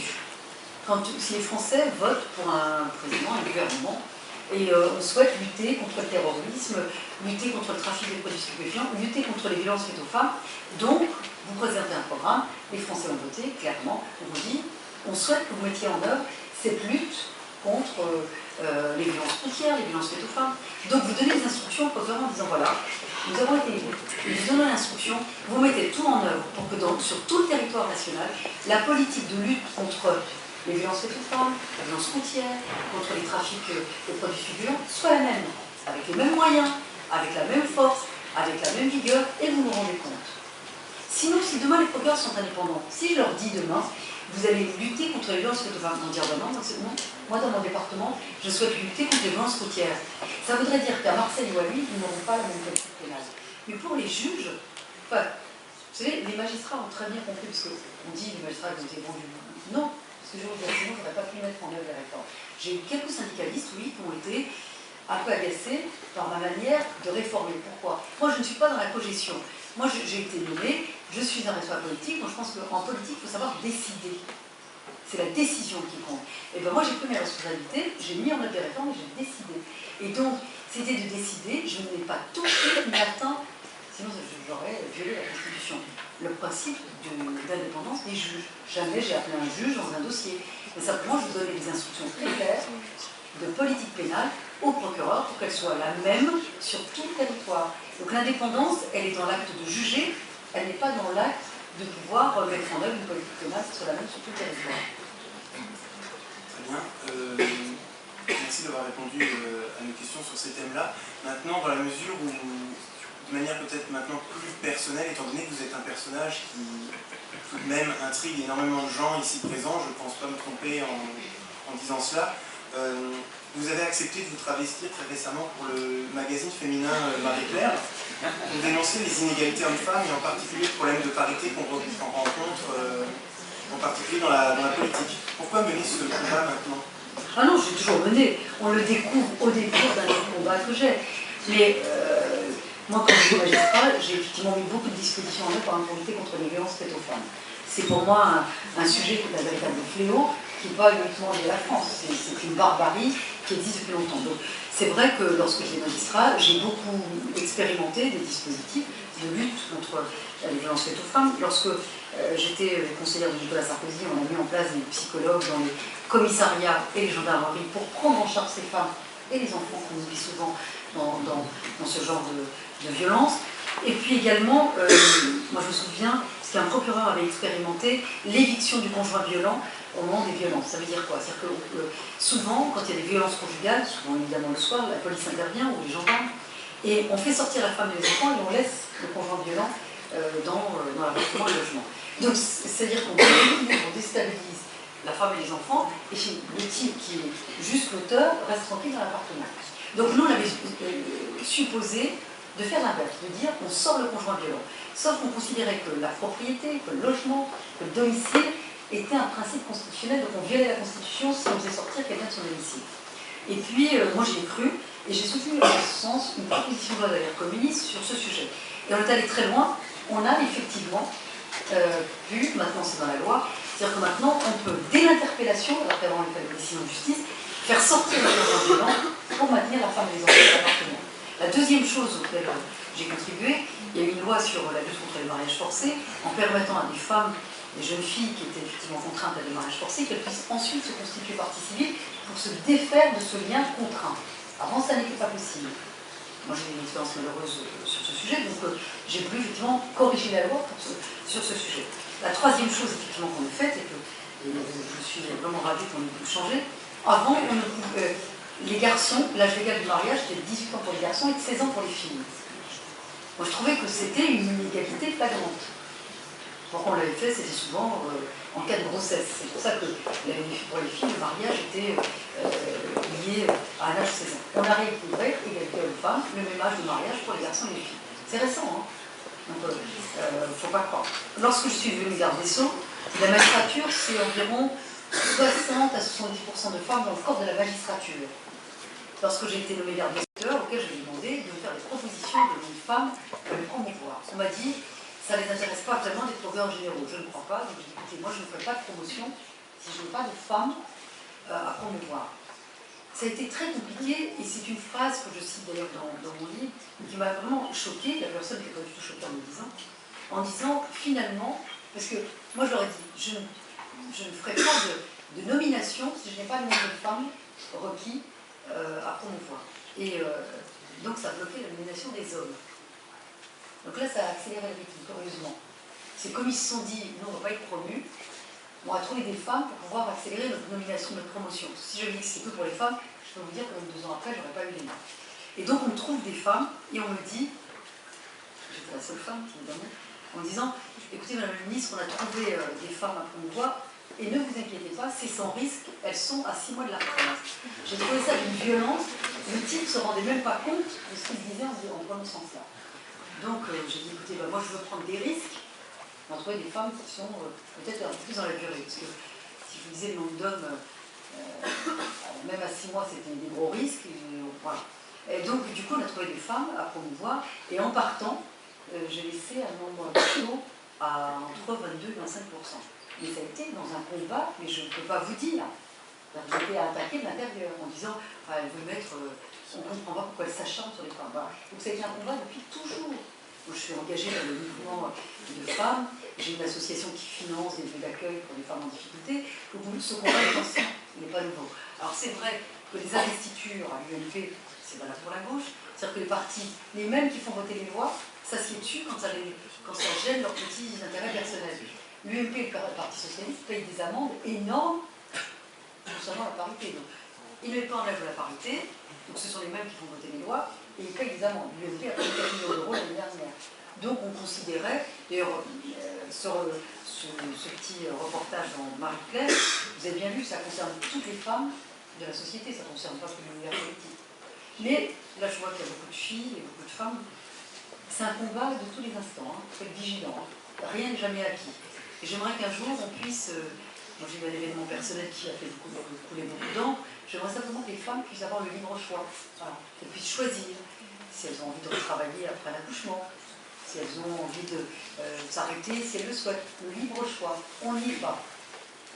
si les Français votent pour un président, un gouvernement, et on souhaite lutter contre le terrorisme, lutter contre le trafic des produits stupéfiants, lutter contre les violences faites aux femmes, donc vous présentez un programme, les Français ont voté, clairement, on vous dit, on souhaite que vous mettiez en œuvre cette lutte contre les violences routières, les violences faites aux femmes. Donc vous donnez des instructions aux procureurs en disant voilà, nous avons été élus, nous vous donnons l'instruction, vous mettez tout en œuvre pour que sur tout le territoire national, la politique de lutte contre les violences faites aux femmes, la violence routière, contre les trafics de produits figurants, soit la même, avec les mêmes moyens, avec la même force, avec la même vigueur, et vous vous rendez compte. Sinon, si demain les procureurs sont indépendants, si je leur dis demain, vous allez lutter contre les violences faites aux femmes, on dire non, moi dans mon département, je souhaite lutter contre les violences routières. Ça voudrait dire qu'à Marseille ou à Lille, ils n'auront pas la même politique pénale. Mais pour les juges, enfin, vous savez, les magistrats ont très bien compris, parce qu'on dit les magistrats qui ont été vendus. Non, parce que je vous dis, sinon, je n'aurais pas pu mettre en œuvre la réforme. J'ai eu quelques syndicalistes, oui, qui ont été un peu agacés par ma manière de réformer. Pourquoi? Moi, je ne suis pas dans la cogestion. Moi, j'ai été nommée, je suis un responsable politique, donc je pense qu'en politique, il faut savoir décider. C'est la décision qui compte. Et bien moi, j'ai pris mes responsabilités, j'ai mis en œuvre des réformes et j'ai décidé. Et donc, c'était de décider, je n'ai pas touché ni atteint, sinon j'aurais violé la Constitution. Le principe d'indépendance des juges. Jamais j'ai appelé un juge dans un dossier. Mais simplement, je donnais des instructions très claires de politique pénale au procureur pour qu'elle soit la même sur tout le territoire. Donc l'indépendance, elle est dans l'acte de juger, elle n'est pas dans l'acte de pouvoir mettre en œuvre une politique pénale qui soit la même sur tout le territoire. Très bien. Merci d'avoir répondu à nos questions sur ces thèmes-là. Maintenant, dans la mesure où, de manière peut-être maintenant plus personnelle, étant donné que vous êtes un personnage qui tout de même intrigue énormément de gens ici présents, je ne pense pas me tromper en disant cela, vous avez accepté de vous travestir très récemment pour le magazine féminin Marie-Claire, pour dénoncer les inégalités hommes-femmes et en particulier le problème de parité qu'on rencontre, en particulier dans la politique. Pourquoi mener ce combat maintenant? Ah non, j'ai toujours mené. On le découvre au détour d'un autre combat que j'ai. Mais moi, quand j'étais magistrat, j'ai effectivement mis beaucoup de dispositions en œuvre pour lutter contre les violences faites aux femmes. C'est pour moi un sujet qui est un véritable fléau, qui n'est pas uniquement lié à la France. C'est une barbarie qui existe depuis longtemps. Donc, c'est vrai que lorsque j'étais magistrat, j'ai beaucoup expérimenté des dispositifs de lutte contre les violences faites aux femmes. Lorsque j'étais conseillère de Nicolas Sarkozy, on a mis en place des psychologues dans les commissariats et les gendarmeries pour prendre en charge ces femmes et les enfants qu'on oublie souvent dans ce genre de violence. Et puis également, moi je me souviens, parce qu'un procureur avait expérimenté l'éviction du conjoint violent au moment des violences. Ça veut dire quoi? C'est-à-dire que souvent, quand il y a des violences conjugales, souvent évidemment le soir, la police intervient ou les gendarmes, et on fait sortir la femme et les enfants et on laisse le conjoint violent dans l'appartement et le logement. Donc c'est-à-dire qu'on déstabilise la femme et les enfants, et le type qui est juste l'auteur reste tranquille dans l'appartement. Donc nous, on avait supposé de faire l'inverse, de dire on sort le conjoint violent. Sauf qu'on considérait que la propriété, que le logement, que le domicile était un principe constitutionnel, donc on violait la Constitution si on faisait sortir quelqu'un de son domicile. Et puis moi j'y ai cru, et j'ai soutenu en ce sens une proposition de loi d'ailleurs communiste sur ce sujet. Et on est allé très loin, on a effectivement pu, maintenant c'est dans la loi, c'est-à-dire que maintenant on peut, dès l'interpellation, après avoir une décision de justice, faire sortir le conjoint violent pour maintenir la femme et les enfants dans l'appartement. La deuxième chose auquel j'ai contribué, il y a eu une loi sur la lutte contre les mariages forcés, en permettant à des femmes, des jeunes filles qui étaient effectivement contraintes à des mariages forcés, qu'elles puissent ensuite se constituer partie civile pour se défaire de ce lien contraint. Avant, ça n'était pas possible. Moi, j'ai eu une expérience malheureuse sur ce sujet, donc j'ai voulu effectivement corriger la loi sur ce sujet. La troisième chose effectivement qu'on a faite, et que je suis vraiment ravie qu'on ait pu changer, avant, on ne pouvait... Les garçons, l'âge légal du mariage était de 18 ans pour les garçons et de 16 ans pour les filles. Moi je trouvais que c'était une inégalité flagrante. Pourquoi on l'avait fait, c'était souvent en cas de grossesse. C'est pour ça que pour les filles, le mariage était lié à un âge de 16 ans. On a rééquilibré, égalité homme-femme, le même âge de mariage pour les garçons et les filles. C'est récent, hein. Donc faut pas croire. Lorsque je suis devenue garde des Sceaux, la magistrature, c'est environ 60 à 70% de femmes dans le corps de la magistrature. Lorsque j'ai été nommée garde des Sceaux, auquel j'ai demandé de me faire des propositions de jeunes femmes pour me promouvoir. On m'a dit, ça ne les intéresse pas vraiment d'être procureurs généraux. Je ne crois pas, donc j'ai dit, écoutez, moi je ne ferai pas de promotion si je n'ai pas de femmes à promouvoir. Ça a été très compliqué, et c'est une phrase que je cite d'ailleurs dans mon livre, qui m'a vraiment choquée, la personne qui n'est pas du tout choquée en disant, finalement, parce que moi je leur ai dit, je ne ferai pas de nomination si je n'ai pas le nombre de femmes requis à promouvoir. Et donc ça a bloqué la nomination des hommes. Donc là, ça a accéléré le rythme, curieusement. C'est comme ils se sont dit, nous on ne va pas être promus, on va trouver des femmes pour pouvoir accélérer notre nomination, notre promotion. Si je me dis que c'est tout pour les femmes, je peux vous dire que 2 ans après, j'aurais pas eu les mains. Et donc on trouve des femmes et on me dit, j'étais la seule femme évidemment, en disant, écoutez Madame la Ministre, on a trouvé des femmes à promouvoir et ne vous inquiétez pas, c'est sans risque, elles sont à 6 mois de la retraite. J'ai trouvé ça d'une violence, le type ne se rendait même pas compte de ce qu'il disait en prononçant ça. Donc j'ai dit, écoutez, moi je veux prendre des risques, on va trouver des femmes qui sont peut-être un peu plus dans la durée, parce que si je vous disais le nombre d'hommes, même à 6 mois c'était des gros risques, voilà. Et donc du coup on a trouvé des femmes à promouvoir, et en partant, j'ai laissé un nombre de taux à entre 22 et 25%. Mais ça a été dans un combat, mais je ne peux pas vous dire. J'ai été attaquée de l'intérieur en disant, elle veut mettre, on ne comprend pas pourquoi elle s'acharne sur les femmes. Voilà. Donc ça a été un combat depuis toujours. Moi, je suis engagée dans le mouvement de femmes, j'ai une association qui finance des lieux d'accueil pour les femmes en difficulté. Donc ce combat est ancien, il n'est pas nouveau. Alors c'est vrai que les investitures à l'UMP, c'est valable pour la gauche, c'est-à-dire que les partis, les mêmes qui font voter les lois, s'assiedent dessus quand ça gêne leurs petits intérêts personnels. L'UMP et le Parti Socialiste payent des amendes énormes concernant la parité. Donc, ils ne mettent pas en œuvre la parité, donc ce sont les mêmes qui font voter les lois, et ils payent des amendes. L'UMP a payé 4 millions d'euros l'année dernière. Donc on considérait, d'ailleurs, sur ce petit reportage dans Marie-Claire, vous avez bien vu que ça concerne toutes les femmes de la société, ça ne concerne pas que l'univers politique. Mais là je vois qu'il y a beaucoup de filles et beaucoup de femmes. C'est un combat de tous les instants, il faut être vigilant, rien n'est jamais acquis. Et j'aimerais qu'un jour on puisse, moi j'ai eu un événement personnel qui a fait couler beaucoup d'encre, j'aimerais simplement que les femmes puissent avoir le libre choix, voilà, qu'elles puissent choisir si elles ont envie de retravailler après l'accouchement, si elles ont envie de s'arrêter, si elles le souhaitent, le libre choix, on y va.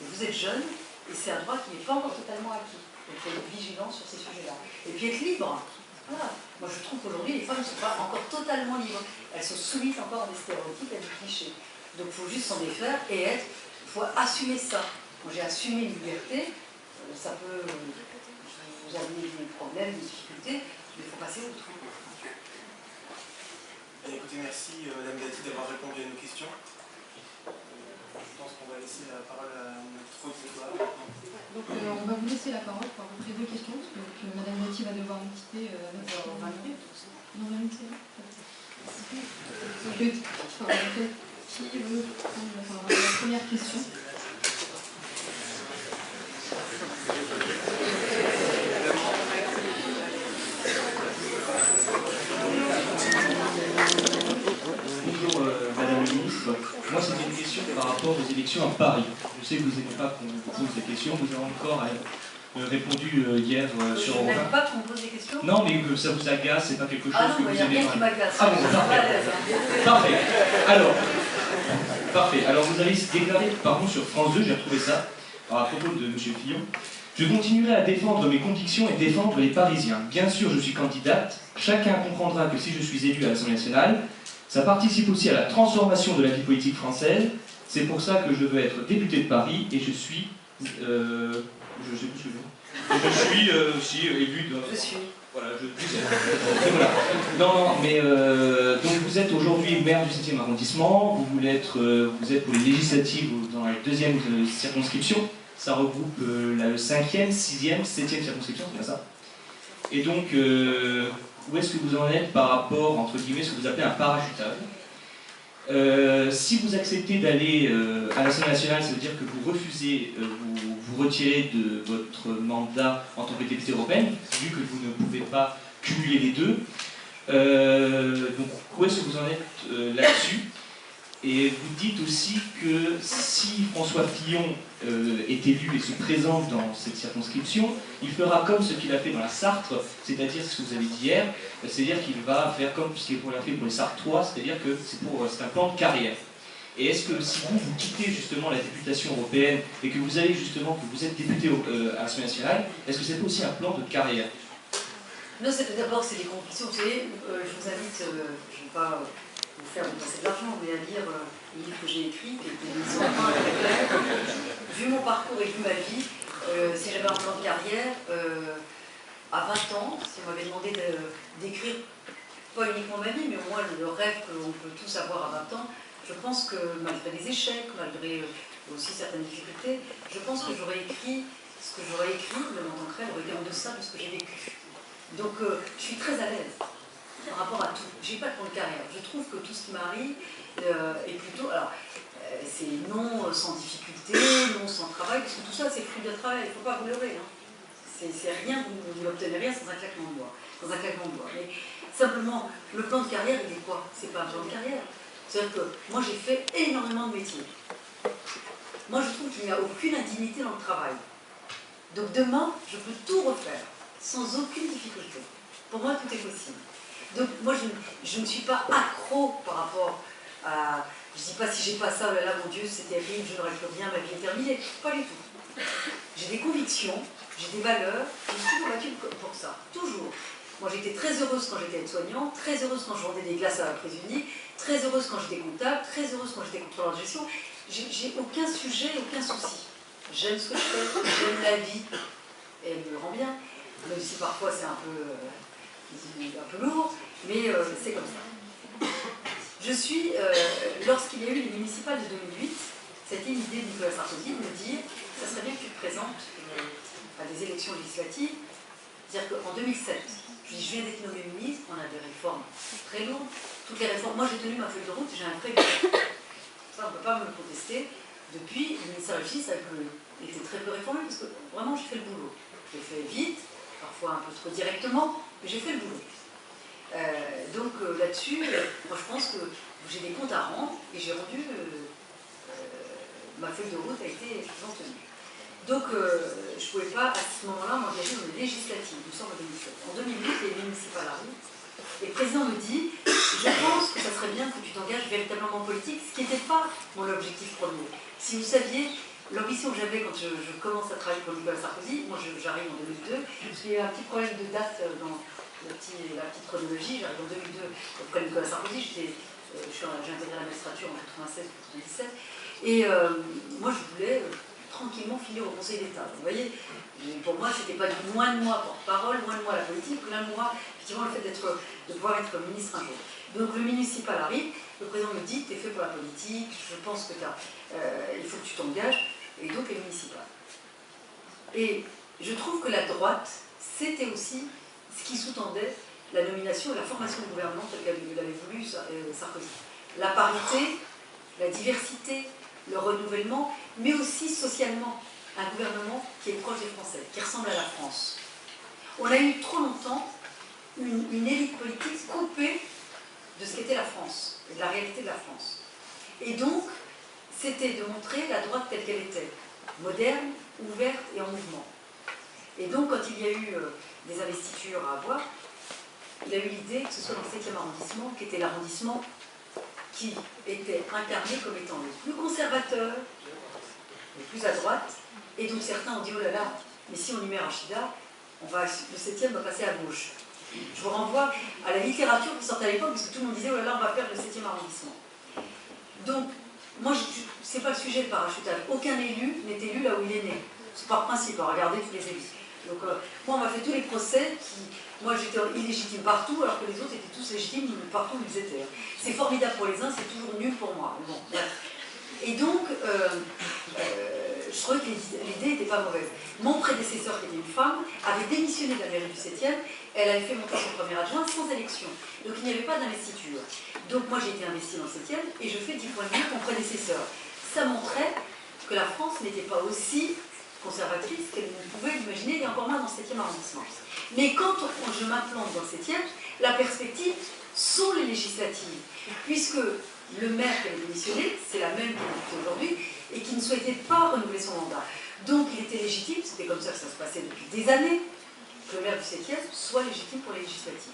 Et vous êtes jeune, et c'est un droit qui n'est pas encore totalement acquis, donc il faut être vigilant sur ces sujets-là. Et puis être libre. Voilà. Moi je trouve qu'aujourd'hui les femmes ne sont pas encore totalement libres, elles sont soumises encore à des stéréotypes et à des clichés. Donc il faut juste s'en défaire et il faut assumer ça. Moi j'ai assumé une liberté, ça peut vous amener des problèmes, des difficultés, mais il faut passer outre. Écoutez, merci Madame Dati d'avoir répondu à nos questions. Je pense qu'on va laisser la parole à notre auditoire. Donc on va vous laisser la parole pour après 2 questions, parce que Madame Dati va devoir nous quitter avec 20 minutes. Non, 20 minutes, c'est bon. Donc, qui veut prendre la première question? Bonjour Madame la Ministre. Moi c'était une question par rapport aux élections à Paris. Je sais que vous n'aimez pas qu'on vous pose des questions, vous avez encore répondu hier sur Je Europe 1. n'aime pas qu'on me pose des questions. Non, mais que ça vous agace, c'est pas quelque chose que vous il n'y a aimez rien pas. qui m'agace. Ah bon, parfait. Parfait. Alors vous avez déclaré, sur France 2, j'ai retrouvé ça, à propos de M. Fillon. Je continuerai à défendre mes convictions et défendre les Parisiens. Bien sûr, je suis candidate. Chacun comprendra que si je suis élu à l'Assemblée nationale, ça participe aussi à la transformation de la vie politique française. C'est pour ça que je veux être député de Paris et je suis... je sais plus ce que je suis aussi élu de... Je suis. Voilà, voilà. Non, mais donc vous êtes aujourd'hui maire du 7e arrondissement, vous êtes pour les législatives dans la 2e circonscription, ça regroupe la 5e, 6e, 7e circonscription, c'est bien ça. Et donc, où est-ce que vous en êtes par rapport, entre guillemets, ce que vous appelez un parachutage? Si vous acceptez d'aller à l'Assemblée nationale, ça veut dire que vous refusez, vous retirez de votre mandat en tant que députée européenne, vu que vous ne pouvez pas cumuler les deux. Donc, où est-ce que vous en êtes là-dessus? Et vous dites aussi que si François Fillon est élu et se présente dans cette circonscription, il fera comme ce qu'il a fait dans la Sarthe, c'est-à-dire ce que vous avez dit hier, c'est-à-dire qu'il va faire comme ce qu'il a fait pour les Sartois, c'est-à-dire que c'est un plan de carrière. Et est-ce que si vous quittez justement la députation européenne et que vous allez justement, que vous êtes député à l'Assemblée nationale, est-ce que c'est pas aussi un plan de carrière? Non, d'abord c'est des convictions, vous savez, je vous invite, je ne vais pas vous faire passer de l'argent, mais à lire les livres que j'ai écrits, qui étaient des enfants très clairs. Vu mon parcours et vu ma vie, si j'avais un plan de carrière, à 20 ans, si on m'avait demandé d'écrire, pas uniquement ma vie, mais au moins le rêve que l'on peut tous avoir à 20 ans, je je pense que malgré les échecs, malgré aussi certaines difficultés, je pense que j'aurais écrit ce que j'aurais écrit, même en tant que réel, aurait été en deçà de ce que j'ai vécu. Donc je suis très à l'aise par rapport à tout. Je n'ai pas de plan de carrière. Je trouve que tout ce qui m'arrive est plutôt... Alors, c'est non sans difficulté, non sans travail, parce que tout ça c'est fruit de travail, il ne faut pas vous leurrer. Hein. C'est rien, vous n'obtenez rien sans un claquement de doigts. Mais simplement, le plan de carrière, il est quoi? C'est pas un plan de carrière. C'est-à-dire que moi j'ai fait énormément de métiers. Moi je trouve qu'il n'y a aucune indignité dans le travail. Donc demain, je peux tout refaire, sans aucune difficulté. Pour moi, tout est possible. Donc moi, je ne suis pas accro par rapport à... Je ne dis pas si j'ai pas ça, oh là là, mon Dieu, c'est terrible, je n'aurai plus rien, ma vie est terminée. Pas du tout. J'ai des convictions, j'ai des valeurs, je suis toujours battue pour ça. Toujours. Moi, j'étais très heureuse quand j'étais aide-soignante, très heureuse quand je vendais des glaces à la prise unique, très heureuse quand j'étais comptable, très heureuse quand j'étais contrôleur de gestion. J'ai aucun sujet, aucun souci. J'aime ce que je fais, j'aime la vie, et elle me le rend bien. Même si parfois c'est un peu lourd, mais c'est comme ça. Je suis, lorsqu'il y a eu les municipales de 2008, c'était une idée de Nicolas Sarkozy de me dire ça serait bien que tu te présentes à des élections législatives. C'est-à-dire qu'en 2007, je viens d'être nommé ministre, on a des réformes très lourdes. Toutes les réformes, moi j'ai tenu ma feuille de route, j'ai un vrai bilan. Ça on ne peut pas me le contester. Depuis, le ministère de la Justice était très peu réformé parce que vraiment j'ai fait le boulot. Je l'ai fait vite, parfois un peu trop directement, mais j'ai fait le boulot. Donc là-dessus, moi je pense que j'ai des comptes à rendre et j'ai rendu, ma feuille de route a été effectivement tenue. Donc je ne pouvais pas à ce moment-là m'engager dans les législatives, nous sommes en 2007. En 2008, les municipales arrivent et le président me dit je pense que ça serait bien que tu t'engages véritablement en politique, ce qui n'était pas mon objectif premier. Si vous saviez, l'ambition que j'avais quand je commence à travailler pour Nicolas Sarkozy, moi j'arrive en 2002, parce qu'il y a eu un petit problème de date dans la petite chronologie, j'arrive en 2002 auprès de Nicolas Sarkozy, j'ai intégré la magistrature en 96 ou 97, et moi je voulais tranquillement finir au Conseil d'État. Vous voyez, pour moi c'était pas du moins de moi porte-parole, moins de moi la politique, moins de moi effectivement le fait de pouvoir être ministre un jour. Donc le municipal arrive, le président me dit, tu es fait pour la politique, je pense que il faut que tu t'engages, et donc elle est municipale. Et je trouve que la droite, c'était aussi ce qui sous-tendait la nomination et la formation du gouvernement tel qu'elle l'avait voulu Sarkozy. La parité, la diversité, le renouvellement, mais aussi socialement, un gouvernement qui est proche des Français, qui ressemble à la France. On a eu trop longtemps une élite politique coupée de ce qu'était la France, et de la réalité de la France. Et donc, c'était de montrer la droite telle qu'elle était, moderne, ouverte et en mouvement. Et donc, quand il y a eu des investitures à avoir, il a eu l'idée que ce soit dans le 7e arrondissement, qui était l'arrondissement qui était incarné comme étant le plus conservateur, le plus à droite, et donc certains ont dit oh là là, mais si on y met Rachida, le 7e va passer à gauche. Je vous renvoie à la littérature qui sortait à l'époque, parce que tout le monde disait oh là là, on va perdre le 7e arrondissement. Donc, moi, c'est pas le sujet de parachutage. Aucun élu n'est élu là où il est né. C'est par principe, regardez tous les élus. Donc, moi, on m'a fait tous les procès moi, j'étais illégitime partout, alors que les autres étaient tous légitimes partout où ils étaient. C'est formidable pour les uns, c'est toujours nul pour moi. Bon, et donc, je trouvais que l'idée n'était pas mauvaise. Mon prédécesseur, qui était une femme, avait démissionné de la mairie du 7e, elle avait fait monter son premier adjoint sans élection. Donc il n'y avait pas d'investiture. Donc moi j'ai été investie dans le 7e et je fais 10 points de vue que mon prédécesseur. Ça montrait que la France n'était pas aussi conservatrice qu'elle ne pouvait l'imaginer, et encore moins dans le 7e arrondissement. Mais quand je m'implante dans le 7e, la perspective sont les législatives, puisque le maire qui avait démissionné, c'est la même qui est aujourd'hui, et qui ne souhaitait pas renouveler son mandat. Donc il était légitime, c'était comme ça que ça se passait depuis des années, que le maire du 7e soit légitime pour les législatives.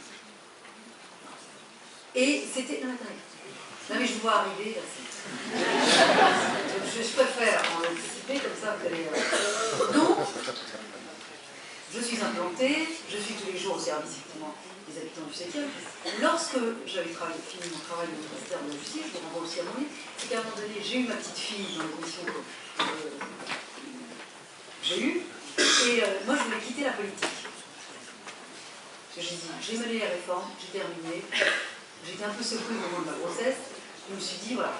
Et c'était... Non mais je vous vois arriver, là, je préfère en anticiper, comme ça vous allez... Donc, je suis implantée, je suis tous les jours au service effectivement des habitants du 7e. Lorsque j'avais fini mon travail de ministère de la Justice, je renvoie aussi à mon livre, c'est qu'à un moment donné, j'ai eu ma petite fille dans les conditions que j'ai eues, et moi je voulais quitter la politique. J'ai dit, j'ai mené les réformes, j'ai terminé, j'étais un peu secouée au moment de ma grossesse, je me suis dit, voilà,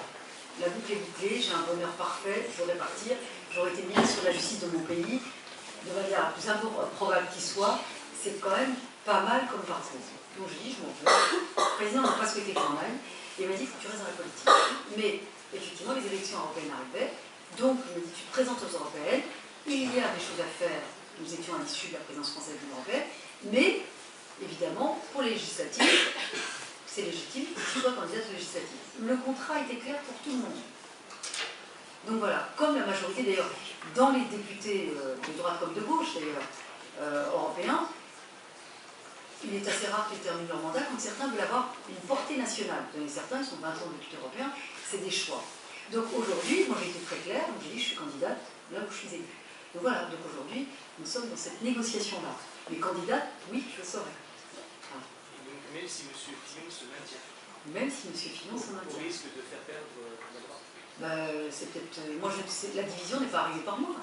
la boucle est bouclée, j'ai un bonheur parfait, je voudrais partir, j'aurais été ministre de la justice de mon pays, de manière la plus improbable qui soit, c'est quand même pas mal comme parcours. Donc je dis, je m'en veux. Le président n'a pas souhaité quand même, et il m'a dit, il faut que tu restes dans la politique. Mais effectivement, les élections européennes arrivaient, donc il m'a dit, tu te présentes aux européennes, il y a des choses à faire, nous étions à l'issue de la présidence française de l'Union européenne, mais évidemment, pour les législatives, c'est légitime que tu sois candidate aux législatives. Le contrat était clair pour tout le monde. Donc voilà, comme la majorité d'ailleurs, dans les députés de droite comme de gauche d'ailleurs, européens, il est assez rare qu'ils terminent leur mandat quand certains veulent avoir une portée nationale. Certains, ils sont 20 ans de députés européens, c'est des choix. Donc aujourd'hui, moi j'ai été très claire, donc j'ai dit je suis candidate là où je suis élue. Donc voilà, donc aujourd'hui, nous sommes dans cette négociation-là. Mais candidate, oui, je le saurai. Voilà. Même si M. Fillon se maintient. Même si M. Fillon se maintient. Au risque de faire perdre la droite. C'est peut-être. Moi, la division n'est pas arrivée par moi.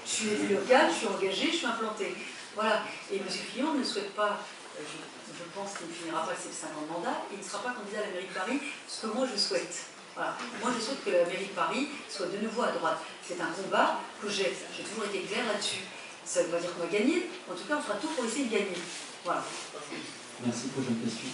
Je suis élue locale, je suis engagée, je suis implantée. Voilà. Et M. Fillon ne souhaite pas, je pense qu'il ne finira pas ses 5 ans de mandat, il ne sera pas candidat à la mairie de Paris, ce que moi je souhaite. Voilà. Moi je souhaite que la mairie de Paris soit de nouveau à droite. C'est un combat que j'ai toujours été claire là-dessus. Ça ne veut pas dire qu'on va gagner, en tout cas on fera tout pour essayer de gagner. Voilà. Merci, prochaine question.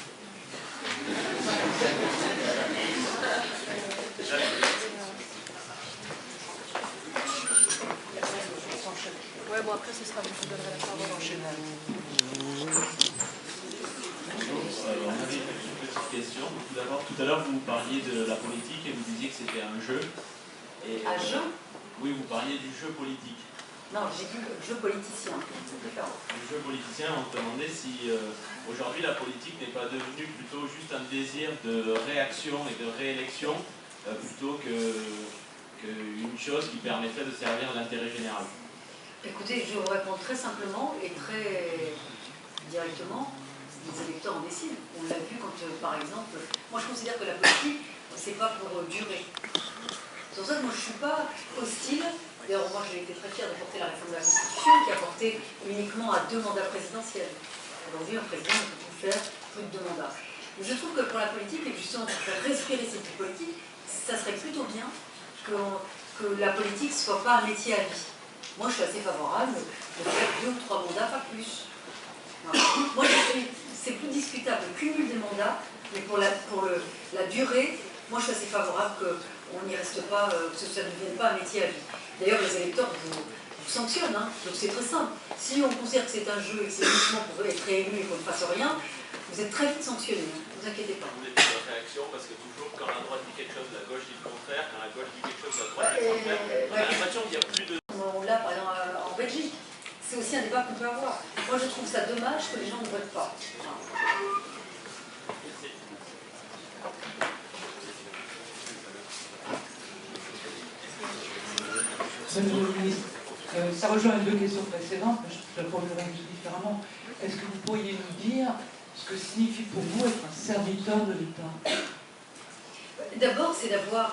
Ouais, bon après ce sera, je vous donnerai la parole en général. On avait une petite question. Tout d'abord, tout à l'heure, vous parliez de la politique et vous disiez que c'était un jeu. Et, Un jeu ? Oui, vous parliez du jeu politique. Non, j'ai dit jeu politicien. Du jeu politicien, on se demandait si aujourd'hui la politique n'est pas devenue plutôt juste un désir de réaction et de réélection plutôt qu'une chose qui permettrait de servir l'intérêt général. Écoutez, je vous réponds très simplement et très directement. Les électeurs en décident. On l'a vu quand, par exemple, moi je considère que la politique, c'est pas pour durer. C'est pour ça que moi je ne suis pas hostile. D'ailleurs, moi j'ai été très fière de porter la réforme de la Constitution qui a porté uniquement à 2 mandats présidentiels. Aujourd'hui, un président ne peut plus faire plus de 2 mandats. Mais je trouve que pour la politique, et justement pour faire respirer cette politique, ça serait plutôt bien que la politique ne soit pas un métier à vie. Moi je suis assez favorable de faire 2 ou 3 mandats, pas plus. Voilà. Moi c'est plus discutable le cumul des mandats, mais pour la durée, moi je suis assez favorable qu'on n'y reste pas, que ça ne devienne pas un métier à vie. D'ailleurs les électeurs vous sanctionnent, hein, donc c'est très simple. Si on considère que c'est un jeu et que c'est uniquement pour être réélu et qu'on ne fasse rien, vous êtes très vite sanctionné, hein, ne vous inquiétez pas. Vous voulez dire une réaction parce que toujours quand la droite dit quelque chose, la gauche dit le contraire, quand la gauche dit quelque chose, la droite dit le contraire. On a l'impression qu'il n'y a plus de... On l'a par exemple en Belgique. C'est aussi un débat qu'on peut avoir. Moi, je trouve ça dommage que les gens ne votent pas. Madame la ministre, ça rejoint les 2 questions précédentes, mais je la formulerai un peu différemment. Est-ce que vous pourriez nous dire ce que signifie pour vous être un serviteur de l'État? D'abord, c'est d'avoir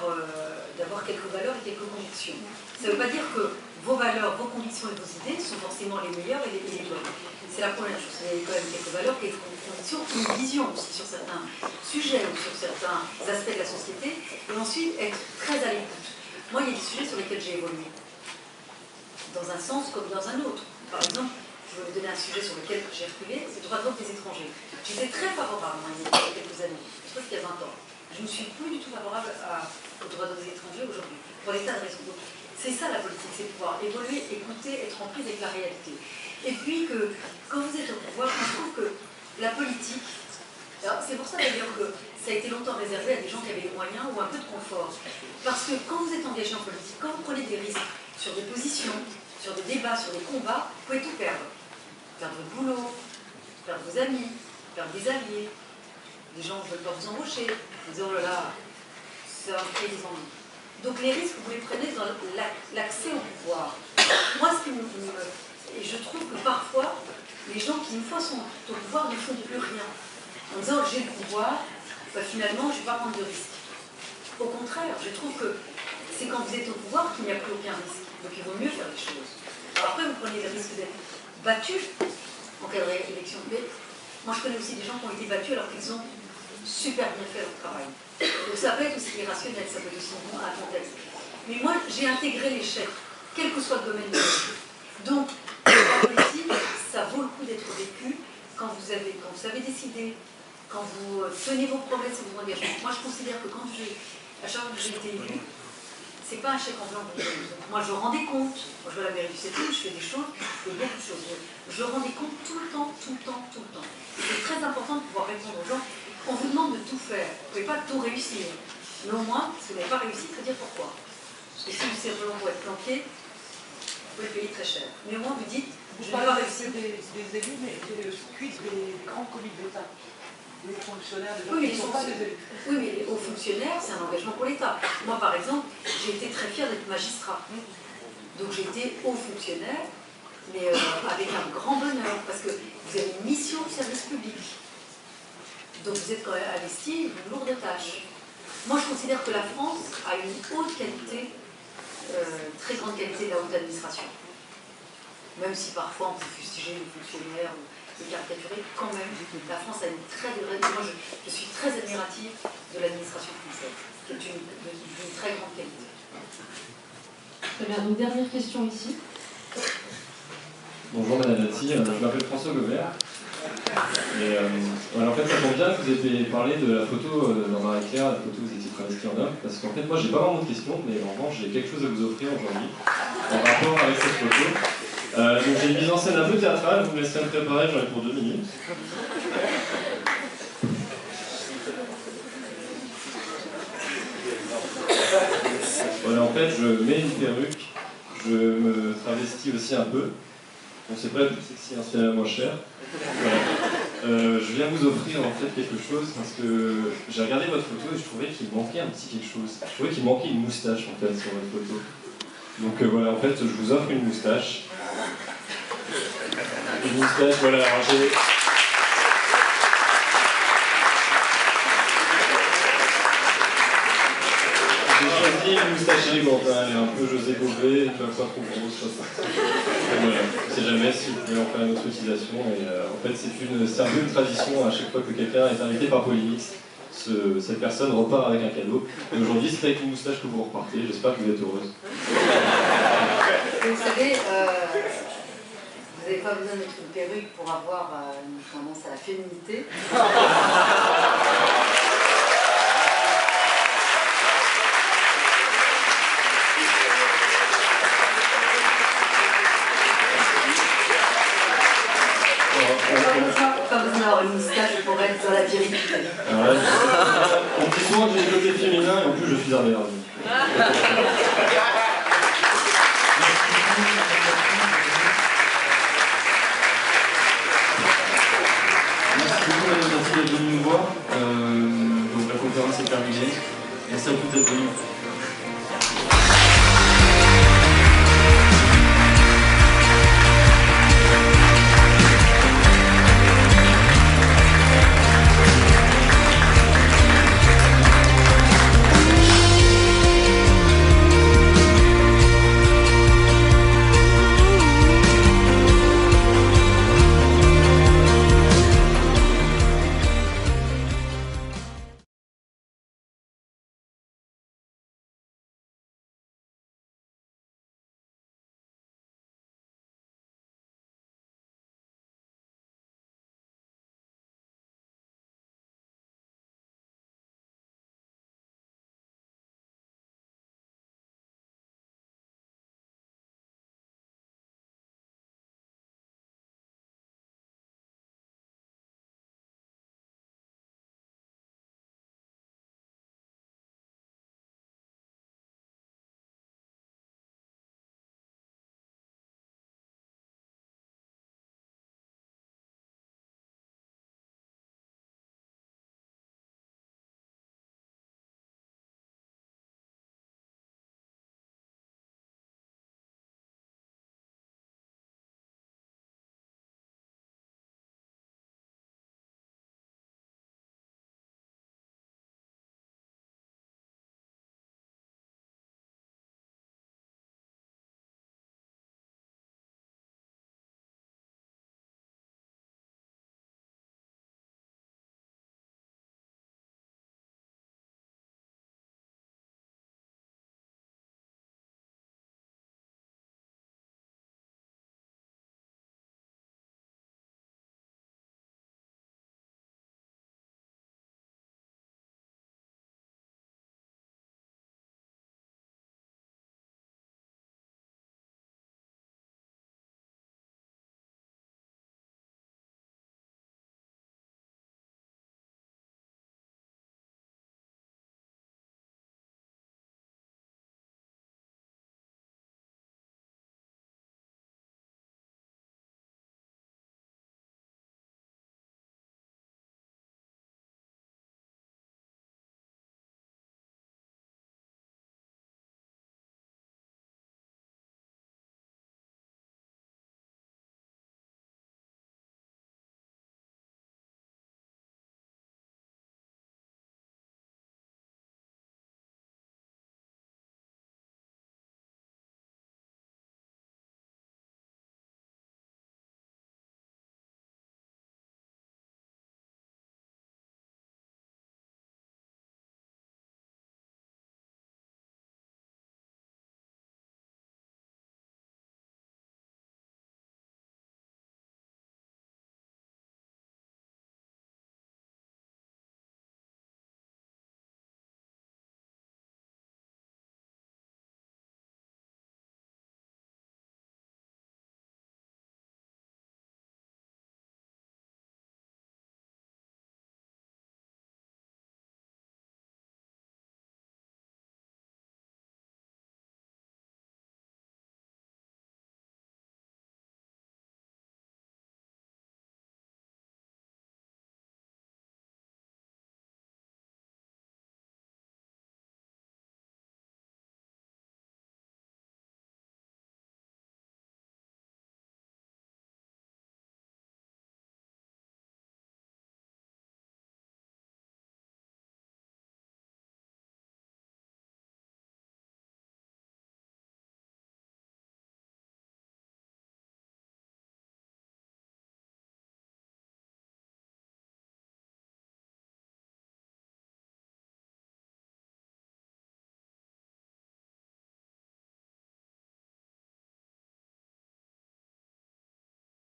quelques valeurs et quelques convictions. Ça ne veut pas dire que vos valeurs, vos convictions et vos idées sont forcément les meilleures et les bonnes. C'est la première chose. Il y a quand même quelques valeurs, quelques convictions, une vision aussi sur certains sujets ou sur certains aspects de la société, et ensuite être très à l'écoute. Moi, il y a des sujets sur lesquels j'ai évolué, dans un sens comme dans un autre. Par exemple, je vais vous donner un sujet sur lequel j'ai reculé, c'est le droit de vote des étrangers. J'étais très favorable, moi, il y a quelques années, je crois qu'il y a 20 ans. Je ne suis plus du tout favorable au droit de vote des étrangers aujourd'hui, pour des tas de raisons. C'est ça la politique, c'est pouvoir évoluer, écouter, être en prise avec la réalité. Et puis que, quand vous êtes au pouvoir, je trouve que la politique, c'est pour ça d'ailleurs que ça a été longtemps réservé à des gens qui avaient les moyens ou un peu de confort. Parce que quand vous êtes engagé en politique, quand vous prenez des risques sur des positions, sur des débats, sur des combats, vous pouvez tout perdre. Perdre votre boulot, perdre vos amis, perdre des alliés. Les gens ne veulent pas vous embaucher. Vous dites, oh là là, ça va créer des ennuis. Donc les risques, vous les prenez dans l'accès au pouvoir. Moi, et je trouve que parfois, les gens qui, une fois sont au pouvoir, ne font plus rien. En disant, j'ai le pouvoir, finalement, je ne vais pas prendre de risques. Au contraire, je trouve que c'est quand vous êtes au pouvoir qu'il n'y a plus aucun risque. Donc il vaut mieux faire les choses. Alors après, vous prenez le risque d'être battu en cas d'élection. Mais moi, je connais aussi des gens qui ont été battus alors qu'ils ont super bien fait leur travail. Donc ça peut être aussi irrationnel, ça peut être aussi un contexte. Mais moi, j'ai intégré l'échec, quel que soit le domaine de la vie. Donc, la politique, ça vaut le coup d'être vécu quand vous avez décidé, quand vous tenez vos promesses et vos engagements. Moi, je considère que à chaque fois que j'ai été élue, c'est pas un chèque en blanc. Moi, je rendais compte. Moi, je vais à la mairie du 7e, je fais des choses, je fais beaucoup de choses. Je rendais compte tout le temps. C'est très important de pouvoir répondre aux gens. On vous demande de tout faire. Vous ne pouvez pas tout réussir. Mais au moins, si vous n'avez pas réussi, il faut dire pourquoi. Parce que si vous savez pour être planqué, vous pouvez payer très cher. Mais au moins, vous dites, je n'ai pas réussi. Des élus, mais des grands comités d'État. Les fonctionnaires, des gens Oui, qui ne sont pas des élus. Oui, mais les hauts fonctionnaires, c'est un engagement pour l'État. Moi, par exemple, j'ai été très fière d'être magistrat. Donc j'ai été haut fonctionnaire, mais avec un grand bonheur, parce que vous avez une mission de service public. Donc vous êtes quand même investi d'une lourde tâche. Moi, je considère que la France a une haute qualité, très grande qualité de la haute administration. Même si parfois on peut fustiger les fonctionnaires ou les caricaturer, quand même, la France a une très grande... Moi, je suis très admirative de l'administration française, qui est d'une très grande qualité. Très bien, une dernière question ici. Bonjour Madame Dati, je m'appelle François Gobert. Et voilà, en fait, ça tombe bien que vous ayez parlé de la photo dans Marie-Claire, la photo où vous étiez travesti en homme, parce qu'en fait, moi, j'ai pas vraiment de questions, mais en revanche, j'ai quelque chose à vous offrir aujourd'hui en rapport avec cette photo. Donc, j'ai une mise en scène un peu théâtrale, vous me laisserez me préparer, j'en ai pour 2 minutes. Voilà, en fait, je mets une perruque, je me travestis aussi un peu. Bon, c'est pas la plus sexy, hein, c'est la moins chère. Voilà. Je viens vous offrir en fait quelque chose parce que j'ai regardé votre photo et je trouvais qu'il manquait un petit quelque chose. Je trouvais qu'il manquait une moustache en fait sur votre photo. Donc voilà, en fait, je vous offre une moustache. Une moustache, voilà, alors j'ai... Une moustache élégante, hein, elle est un peu José Bové, pas trop grosse, je sais pas. Voilà, on sait jamais si vous pouvez en faire une autre utilisation. Et, en fait, c'est un peu une tradition à chaque fois que quelqu'un est invité par Polymix. Cette personne repart avec un cadeau. Et aujourd'hui, c'est avec une moustache que vous repartez. J'espère que vous êtes heureuse. Vous savez, vous n'avez pas besoin d'être une perruque pour avoir une tendance à la féminité. Pas besoin d'avoir une moustache pour être dans la virilité. Alors là, on dit souvent que j'ai le côté féminin et en plus je suis un merde. Merci beaucoup Madame Dati d'être venue nous voir. Donc la conférence est terminée. Merci à vous d'être venus.